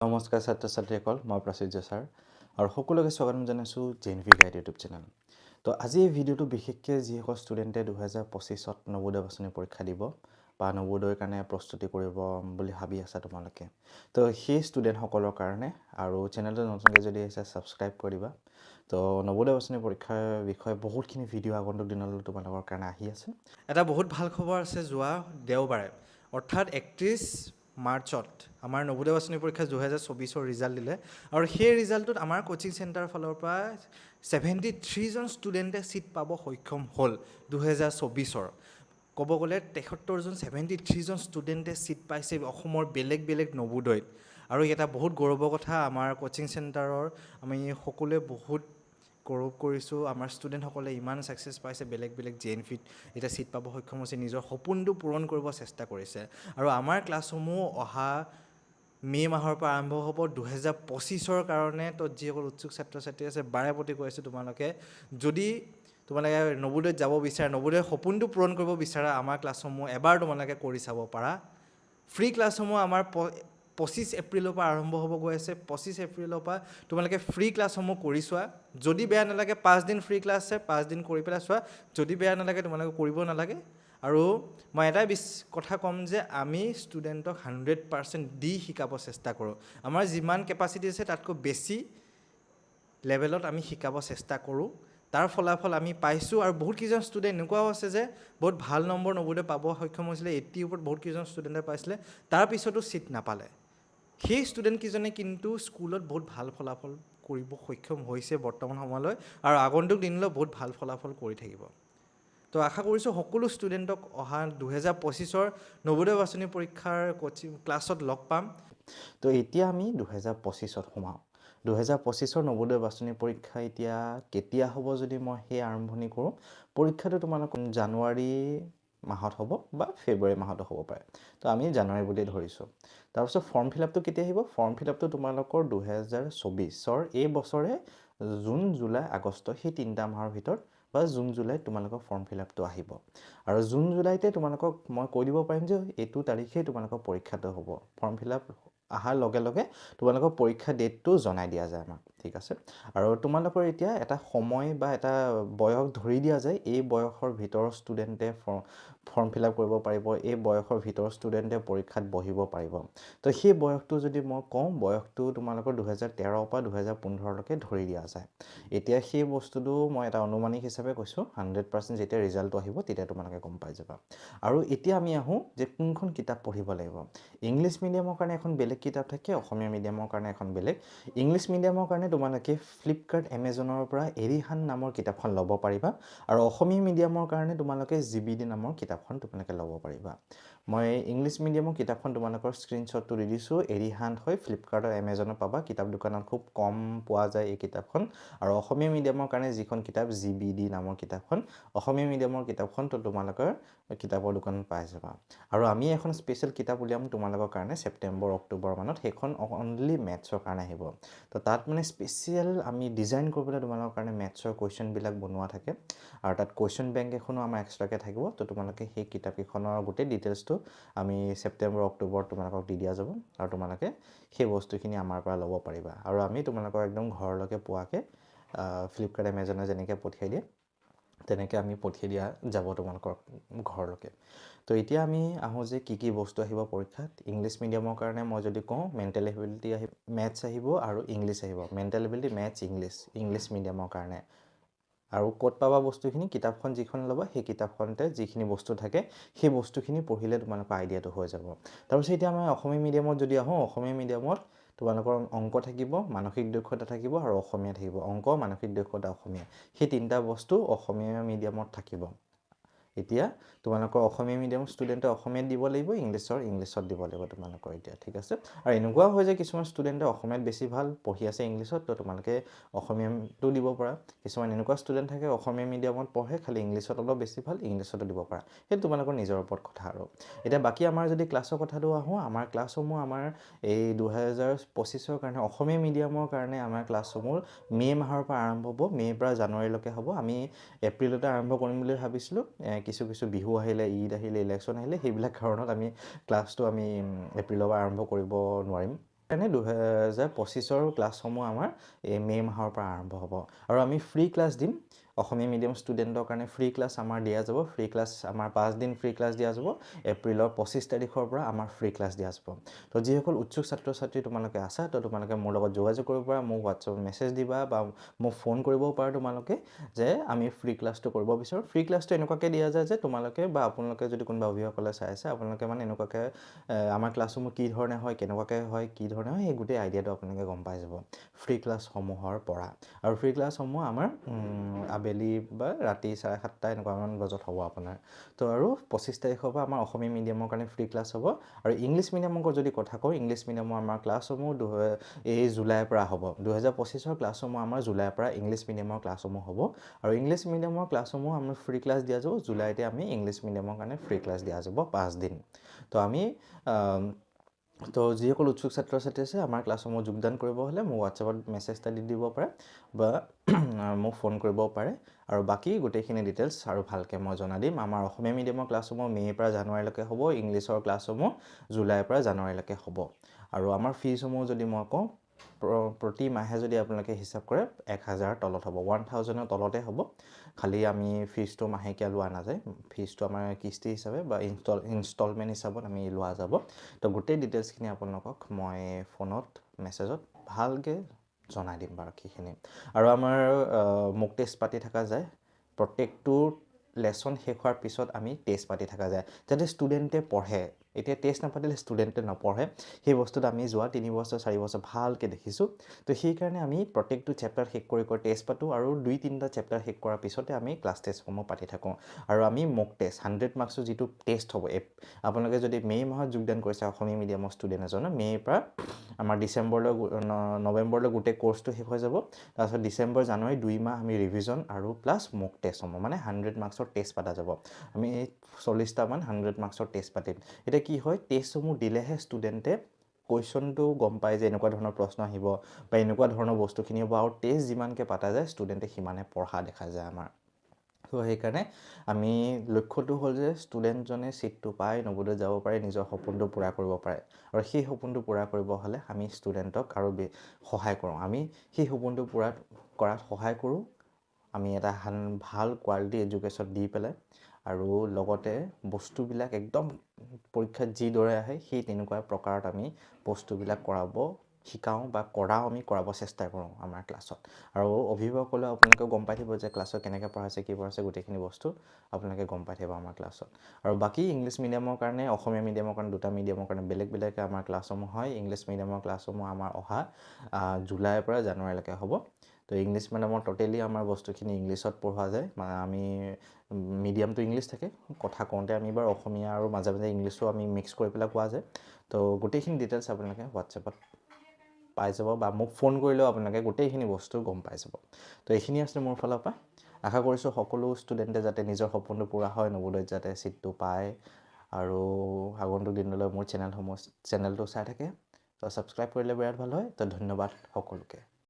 নমস্কাৰ ছাত্ৰ ছাত্ৰীসকল, মই প্ৰাচুৰ্য ছাৰ আৰু সকলোকে স্বাগতম জনাইছোঁ জেএনভি গাইড ইউটিউব চেনেল। তো আজি এই ভিডিঅ'টো বিশেষকৈ যিসকল ষ্টুডেণ্টে 2025ত নৱোদয় বাছনি পৰীক্ষা দিব বা নৱোদয়ৰ কাৰণে প্ৰস্তুতি কৰিব বুলি ভাবি আছা তোমালোকে, তো সেই ষ্টুডেণ্টসকলৰ কাৰণে আৰু চেনেলটো নতুনকৈ যদি আহিছে ছাবস্ক্ৰাইব কৰিবা। তো নৱোদয় বাছনি পৰীক্ষাৰ বিষয়ে বহুতখিনি ভিডিঅ' আগন্তুক দিনলৈ তোমালোকৰ কাৰণে আহি আছে। এটা বহুত ভাল খবৰ আছে, যোৱা দেওবাৰে অৰ্থাৎ 31 মাৰ্চত আমাৰ নৱোদয় বাছনি পৰীক্ষা 2024ৰ ৰিজাল্ট দিলে আৰু সেই ৰিজাল্টটোত আমাৰ কোচিং চেণ্টাৰৰ ফালৰ পৰা 73জন ষ্টুডেণ্টে ছিট পাব সক্ষম হ'ল 2024ৰ। ক'ব গ'লে 73জন ষ্টুডেণ্টে ছিট পাইছে অসমৰ বেলেগ বেলেগ নৱোদয়ত আৰু এটা বহুত গৌৰৱৰ কথা। আমাৰ কোচিং চেণ্টাৰৰ আমি সকলোৱে বহুত গৌৰৱ কৰিছোঁ। আমাৰ ষ্টুডেণ্টসকলে ইমান ছাকচেছ পাইছে, বেলেগ বেলেগ জেএনভিত এতিয়া ছিট পাব সক্ষম হৈছে, নিজৰ সপোনটো পূৰণ কৰিব চেষ্টা কৰিছে। আৰু আমাৰ ক্লাছসমূহ অহা মে' মাহৰ পৰা আৰম্ভ হ'ব 2025ৰ কাৰণে। তো যিসকল উৎসুক ছাত্ৰ ছাত্ৰী আছে, বাৰে প্ৰতি কৈ আছোঁ তোমালোকে যদি তোমালোকে নৱোদয়ত যাব বিচাৰা, নৱোদয়ৰ সপোনটো পূৰণ কৰিব বিচাৰা, আমাৰ ক্লাছসমূহ এবাৰ তোমালোকে কৰি চাব পাৰা। ফ্ৰী ক্লাছসমূহ আমাৰ 25 এপ্ৰিলৰ পৰা আৰম্ভ হ'ব গৈ আছে। 25 এপ্ৰিলৰ পৰা তোমালোকে ফ্ৰী ক্লাছসমূহ কৰি চোৱা। যদি বেয়া নালাগে 5 দিন ফ্ৰী ক্লাছ আছে, 5 দিন কৰি পেলাই চোৱা। যদি বেয়া নালাগে তোমালোকে কৰিব নালাগে। আৰু মই এটাই কথা ক'ম যে আমি ষ্টুডেণ্টক 100% দি শিকাব চেষ্টা কৰোঁ। আমাৰ যিমান কেপাচিটি আছে তাতকৈ বেছি লেভেলত আমি শিকাব চেষ্টা কৰোঁ। তাৰ ফলাফল আমি পাইছোঁ আৰু বহুতকেইজন ষ্টুডেণ্ট এনেকুৱাও আছে যে বহুত ভাল নম্বৰ নৱোদয় পাব সক্ষম হৈছিলে, 80 ওপৰত বহুতকেইজন ষ্টুডেণ্টে পাইছিলে, তাৰপিছতো ছিট নাপালে। সেই ষ্টুডেণ্টকেইজনে কিন্তু স্কুলত বহুত ভাল ফলাফল কৰিব সক্ষম হৈছে বৰ্তমান সময়লৈ আৰু আগন্তুক দিনলৈ বহুত ভাল ফলাফল কৰি থাকিব। তো আশা কৰিছোঁ সকলো ষ্টুডেণ্টক অহা 2025ৰ নৱোদয় বাছনি পৰীক্ষাৰ ক্লাছত লগ পাম। তো এতিয়া আমি 2025ত সোমাওঁ। 2025ৰ নৱোদয় বাছনি পৰীক্ষা এতিয়া কেতিয়া হ'ব যদি মই সেই আৰম্ভণি কৰোঁ, পৰীক্ষাটো তোমালোকৰ জানুৱাৰী মাহত হ'ব বা ফেব্ৰুৱাৰী মাহতো হ'ব পাৰে। তো আমি জানুৱাৰী বুলি ধৰিছোঁ। তাৰপিছত ফৰ্ম ফিল আপটো কেতিয়া আহিব? ফৰ্ম ফিল আপটো তোমালোকৰ 2024ৰ এই বছৰে জুন, জুলাই, আগষ্ট সেই 3টা মাহৰ ভিতৰত বা জুন জুলাইত তোমালোকৰ ফৰ্ম ফিল আপটো আহিব। আৰু জুন জুলাইতে তোমালোকক মই কৈ দিব পাৰিম যে এইটো তাৰিখেই তোমালোকৰ পৰীক্ষাটো হ'ব। ফৰ্ম ফিল আপ অহাৰ লগে লগে তোমালোকৰ পৰীক্ষা ডেটটো জনাই দিয়া যায় আমাক, ঠিক আছে। আৰু তোমালোকৰ এতিয়া এটা সময় বা এটা বয়স ধৰি দিয়া যায়, এই বয়সৰ ভিতৰৰ ষ্টুডেণ্টে ফৰ্ম ফিল আপ কৰিব পাৰিব, এই বয়সৰ ভিতৰৰ ষ্টুডেণ্টে পৰীক্ষাত বহিব পাৰিব। তো সেই বয়সটো যদি মই কওঁ, বয়সটো তোমালোকৰ 2013 পৰা 2015লৈকে ধৰি দিয়া যায়। এতিয়া সেই বস্তুটো মই এটা অনুমানিক হিচাপে কৈছোঁ, 100% যেতিয়া ৰিজাল্টটো আহিব তেতিয়া তোমালোকে গম পাই যাবা। আৰু এতিয়া আমি আহোঁ যে কোনখন কিতাপ পঢ়িব লাগিব। ইংলিছ মিডিয়ামৰ কাৰণে এখন বেলেগ কিতাপ থাকে, অসমীয়া মিডিয়ামৰ কাৰণে এখন বেলেগ। ইংলিছ মিডিয়ামৰ কাৰণে তোমালোকে ফ্লিপকাৰ্ট, এমেজনৰ পৰা এৰিহান নামৰ কিতাপখন ল'ব পাৰিবা আৰু অসমীয়া মিডিয়ামৰ কাৰণে তোমালোকে জিবিডি নামৰ কিতাপখন তোমালোকে ল'ব পাৰিবা। মই ইংলিছ মিডিয়ামৰ কিতাপখন তোমালোকৰ স্ক্ৰীনশ্বটটো দি দিছোঁ। এৰিহান হয়, ফ্লিপকাৰ্ট, এমেজনত পাবা, কিতাপ দোকানত খুব কম পোৱা যায় এই কিতাপখন। আৰু অসমীয়া মিডিয়ামৰ কাৰণে যিখন কিতাপ জিবিডি নামৰ কিতাপখন, অসমীয়া মিডিয়ামৰ কিতাপখন তো তোমালোকৰ কিতাপৰ দোকানত পাই যাবা। আৰু আমি এখন স্পেচিয়েল কিতাপ উলিয়াম তোমালোকৰ কাৰণে ছেপ্টেম্বৰ, অক্টোবৰ মানত, সেইখন অনলি মেথছৰ কাৰণে আহিব। তো তাত মানে স্পেচিয়েল আমি ডিজাইন কৰিবলৈ তোমালোকৰ কাৰণে মেথছৰ কুৱেশ্যনবিলাক বনোৱা থাকে আৰু তাত কুৱেশ্যন বেংক এখনো আমাৰ এক্সট্ৰাকৈ থাকিব। তো তোমালোকে সেই কিতাপকেইখনৰ গোটেই ডিটেইলছটো আমি ছেপ্টেম্বৰ, অক্টোবৰত তোমালোকক দি দিয়া যাব আৰু তোমালোকে সেই বস্তুখিনি আমাৰ পৰা ল'ব পাৰিবা। আৰু আমি তোমালোকৰ একদম ঘৰলৈকে পোৱাকৈ ফ্লিপকাৰ্ট, এমেজনে যেনেকৈ পঠিয়াই দিয়ে তেনেকৈ আমি পঠিয়াই দিয়া যাব তোমালোকৰ ঘৰলৈকে। তো এতিয়া আমি আহোঁ যে কি বস্তু আহিব পৰীক্ষাত। ইংলিছ মিডিয়ামৰ কাৰণে মই যদি কওঁ, মেণ্টেল এবিলিটি আহিব, মেথছ আহিব আৰু ইংলিছ আহিব। মেণ্টেল এবিলিটি, মেথছ, ইংলিছ মিডিয়ামৰ কাৰণে। আৰু ক'ত পাবা বস্তুখিনি? কিতাপখন যিখন ল'বা সেই কিতাপখনতে যিখিনি বস্তু থাকে সেই বস্তুখিনি পঢ়িলে তোমালোকৰ আইডিয়াটো হৈ যাব। তাৰপিছত এতিয়া মই অসমীয়া মিডিয়ামত যদি আহোঁ, অসমীয়া মিডিয়ামত তোমালোকৰ অংক থাকিব, মানসিক দক্ষতা থাকিব আৰু অসমীয়া থাকিব। অংক, মানসিক দক্ষতা, অসমীয়া, সেই 3টা বস্তু অসমীয়া মিডিয়ামত থাকিব। এতিয়া তোমালোকৰ অসমীয়া মিডিয়াম ষ্টুডেণ্টে অসমীয়াত দিব লাগিব, ইংলিছত দিব লাগিব তোমালোকৰ এতিয়া, ঠিক আছে। আৰু এনেকুৱাও হয় যে কিছুমান ষ্টুডেণ্টে অসমীয়াত বেছি ভাল পঢ়ি আছে ইংলিছত, তো তোমালোকে অসমীয়াটো দিব পাৰা। কিছুমান এনেকুৱা ষ্টুডেণ্ট থাকে অসমীয়া মিডিয়ামত পঢ়ে, খালি ইংলিছত অলপ বেছি ভাল, ইংলিছতো দিব পাৰা। সেইটো তোমালোকৰ নিজৰ ওপৰত কথা আৰু। এতিয়া বাকী আমাৰ যদি ক্লাছৰ কথাটো আহোঁ, আমাৰ ক্লাছসমূহ আমাৰ এই 2025ৰ কাৰণে অসমীয়া মিডিয়ামৰ কাৰণে আমাৰ ক্লাছসমূহ মে' মাহৰ পৰা আৰম্ভ হ'ব, মে'ৰ পৰা জানুৱাৰীলৈকে হ'ব। আমি এপ্ৰিলতে আৰম্ভ কৰিম বুলি ভাবিছিলোঁ। কিছু বিহু আহিলে, ঈদ আহিলে, ইলেকশ্যন আহিলে, সেইবিলাক কাৰণত আমি ক্লাছটো এপ্ৰিলৰ পৰা আৰম্ভ কৰিব নোৱাৰিম। কাৰণে 2025ৰ ক্লাছসমূহ আমাৰ এই মে' মাহৰ পৰা আৰম্ভ হ'ব আৰু আমি ফ্ৰী ক্লাছ দিম অসমীয়া মিডিয়াম ষ্টুডেণ্টৰ কাৰণে ফ্ৰী ক্লাছ আমাৰ দিয়া যাব ফ্ৰী ক্লাছ আমাৰ 5 দিন ফ্ৰী ক্লাছ দিয়া যাব এপ্ৰিলৰ 25 তাৰিখৰ পৰা আমাৰ ফ্ৰী ক্লাছ দিয়া যাব তো যিসকল উৎসুক ছাত্ৰ ছাত্ৰী তোমালোকে আছা তো তোমালোকে মোৰ লগত যোগাযোগ কৰিব পাৰা মোক হোৱাটছআপত মেছেজ দিবা বা মোক ফোন কৰিবও পাৰা তোমালোকে যে আমি ফ্ৰী ক্লাছটো কৰিব বিচাৰোঁ ফ্ৰী ক্লাছটো এনেকুৱাকৈ দিয়া যায় যে তোমালোকে বা আপোনালোকে যদি কোনোবা অভিভাৱকলে চাই আছে আপোনালোকে মানে এনেকুৱাকৈ আমাৰ ক্লাছসমূহ কি ধৰণে হয় কেনেকুৱাকৈ হয় কি ধৰণে হয় সেই গোটেই আইডিয়াটো আপোনালোকে গম পাই যাব ফ্ৰী ক্লাছসমূহৰ পৰা আৰু ফ্ৰী ক্লাছসমূহ আমাৰ আবেলি বা ৰাতি 7:30 এনেকুৱামান বজাত হ'ব আপোনাৰ তো আৰু 25 তাৰিখৰ পৰা আমাৰ অসমীয়া মিডিয়ামৰ কাৰণে ফ্ৰী ক্লাছ হ'ব আৰু ইংলিছ মিডিয়ামৰ যদি কথা কওঁ ইংলিছ মিডিয়ামৰ আমাৰ ক্লাছসমূহ এই জুলাইৰ পৰা হ'ব 2025ৰ ক্লাছসমূহ আমাৰ জুলাইৰ পৰা ইংলিছ মিডিয়ামৰ ক্লাছসমূহ হ'ব আৰু ইংলিছ মিডিয়ামৰ ক্লাছসমূহ আমি ফ্ৰী ক্লাছ দিয়া যাব জুলাইতে আমি ইংলিছ মিডিয়ামৰ কাৰণে ফ্ৰী ক্লাছ দিয়া যাব 5 দিন তো আমি তো যিসকল উৎসুক ছাত্ৰ ছাত্ৰী আছে আমাৰ ক্লাছসমূহ যোগদান কৰিব হ'লে মোক হোৱাটছআপত মেছেজ এটা দি দিব পাৰে বা মোক ফোন কৰিব পাৰে আৰু বাকী গোটেইখিনি ডিটেইলছ আৰু ভালকৈ মই জনাই দিম আমাৰ অসমীয়া মিডিয়ামৰ ক্লাছসমূহ মে'ৰ পৰা জানুৱাৰীলৈকে হ'ব ইংলিছৰ ক্লাছসমূহ জুলাইৰ পৰা জানুৱাৰীলৈকে হ'ব আৰু আমাৰ ফিজসমূহ যদি মই কওঁ প্ৰতি মাহে যদি আপোনালোকে হিচাপ কৰে 1000 তলত হ'ব 1000ৰ তলতে হ'ব খালি আমি ফিজটো মাহেকীয়া লোৱা নাযায় ফিজটো আমাৰ কিস্তি হিচাপে বা ইনষ্টলমেণ্ট হিচাপত আমি লোৱা যাব তো গোটেই ডিটেইলছখিনি আপোনালোকক মই ফোনত মেছেজত ভালকৈ জনাই দিম বাকীখিনি আৰু আমাৰ মোক টেষ্ট পাতি থকা যায় প্ৰত্যেকটো লেছন শেষ হোৱাৰ পিছত আমি টেষ্ট পাতি থকা যায় যাতে ষ্টুডেণ্টে পঢ়ে এতিয়া টেষ্ট নাপাতিলে ষ্টুডেণ্টে নপঢ়ে সেই বস্তুটো আমি যোৱা 3 বছৰ 4 বছৰ ভালকৈ দেখিছোঁ তো সেইকাৰণে আমি প্ৰত্যেকটো চেপ্টাৰ শেষ কৰি টেষ্ট পাতোঁ আৰু 2-3টা চেপ্টাৰ শেষ কৰাৰ পিছতে আমি ক্লাছ টেষ্টসমূহ পাতি থাকোঁ আৰু আমি মক টেষ্ট 100 মাৰ্কছৰ যিটো টেষ্ট হ'ব আপোনালোকে যদি মে' মাহত যোগদান কৰিছে অসমীয়া মিডিয়ামৰ ষ্টুডেণ্ট এজনৰ মে'ৰ পৰা আমাৰ ডিচেম্বৰলৈ নৱেম্বৰলৈ গোটেই কোৰ্চটো শেষ হৈ যাব তাৰপিছত ডিচেম্বৰ জানুৱাৰী 2 মাহ আমি ৰিভিজন আৰু প্লাছ মক টেষ্টসমূহ মানে 100 মাৰ্কছৰ টেষ্ট পতা যাব আমি 40টামান 100 মাৰ্কছৰ টেষ্ট পাতিম এতিয়া কি হয় টেষ্টসমূহ দিলেহে ষ্টুডেণ্টে কুৱেশ্যনটো গম পায় যে এনেকুৱা ধৰণৰ প্ৰশ্ন আহিব বা এনেকুৱা ধৰণৰ বস্তুখিনি হ'ব আৰু টেষ্ট যিমানকৈ পতা যায় ষ্টুডেণ্টে সিমানে পঢ়া দেখা যায় আমাৰ তো সেইকাৰণে আমি লক্ষ্যটো হ'ল যে ষ্টুডেণ্টজনে ছিটটো পাই নৱোদয়ত যাব পাৰে নিজৰ সপোনটো পূৰা কৰিব পাৰে আৰু সেই সপোনটো পূৰা কৰিব হ'লে আমি ষ্টুডেণ্টক আৰু সহায় কৰোঁ আমি সেই সপোনটো পূৰা কৰাত সহায় কৰোঁ আমি এটা ভাল কোৱালিটি এডুকেশ্যন দি পেলাই আৰু লগতে বস্তুবিলাক একদম পৰীক্ষাত যিদৰে আহে সেই তেনেকুৱা প্ৰকাৰত আমি বস্তুবিলাক শিকাওঁ বা আমি কৰাব চেষ্টা কৰোঁ আমাৰ ক্লাছত আৰু অভিভাৱকসকলে আপোনালোকে গম পাই থাকিব যে ক্লাছত কেনেকৈ পঢ়াইছে কি পঢ়াইছে গোটেইখিনি বস্তু আপোনালোকে গম পাই থাকিব আমাৰ ক্লাছত আৰু বাকী ইংলিছ মিডিয়ামৰ কাৰণে অসমীয়া মিডিয়ামৰ কাৰণে দুটা মিডিয়ামৰ কাৰণে বেলেগকৈ আমাৰ ক্লাছসমূহ হয় ইংলিছ মিডিয়ামৰ ক্লাছসমূহ আমাৰ অহা জুলাইৰ পৰা জানুৱাৰীলৈকে হ'ব তো ইংলিছ মিডিয়ামৰ টোটেলি আমাৰ বস্তুখিনি ইংলিছত পঢ়োৱা যায় মানে আমি মিডিয়ামটো ইংলিছ থাকে কথা কওঁতে আমি বাৰু অসমীয়া আৰু মাজে মাজে ইংলিছো আমি মিক্স কৰি পেলাই কোৱা যায় তো গোটেইখিনি ডিটেইলছ আপোনালোকে হোৱাটছএপত পাই যাব বা মোক ফোন কৰিলেও আপোনালোকে গোটেইখিনি বস্তু গম পাই যাব তো এইখিনি আছিলে মোৰ ফালৰ পৰা আশা কৰিছোঁ সকলো ষ্টুডেণ্টে যাতে নিজৰ সপোনটো পূৰা হয় নৱোদয়ত যাতে ছিটটো পায় আৰু আগন্তুক দিনলৈ মোৰ চেনেলটো চাই থাকে তো ছাবস্ক্ৰাইব কৰিলে বিৰাট ভাল হয় তো ধন্যবাদ সকলোকে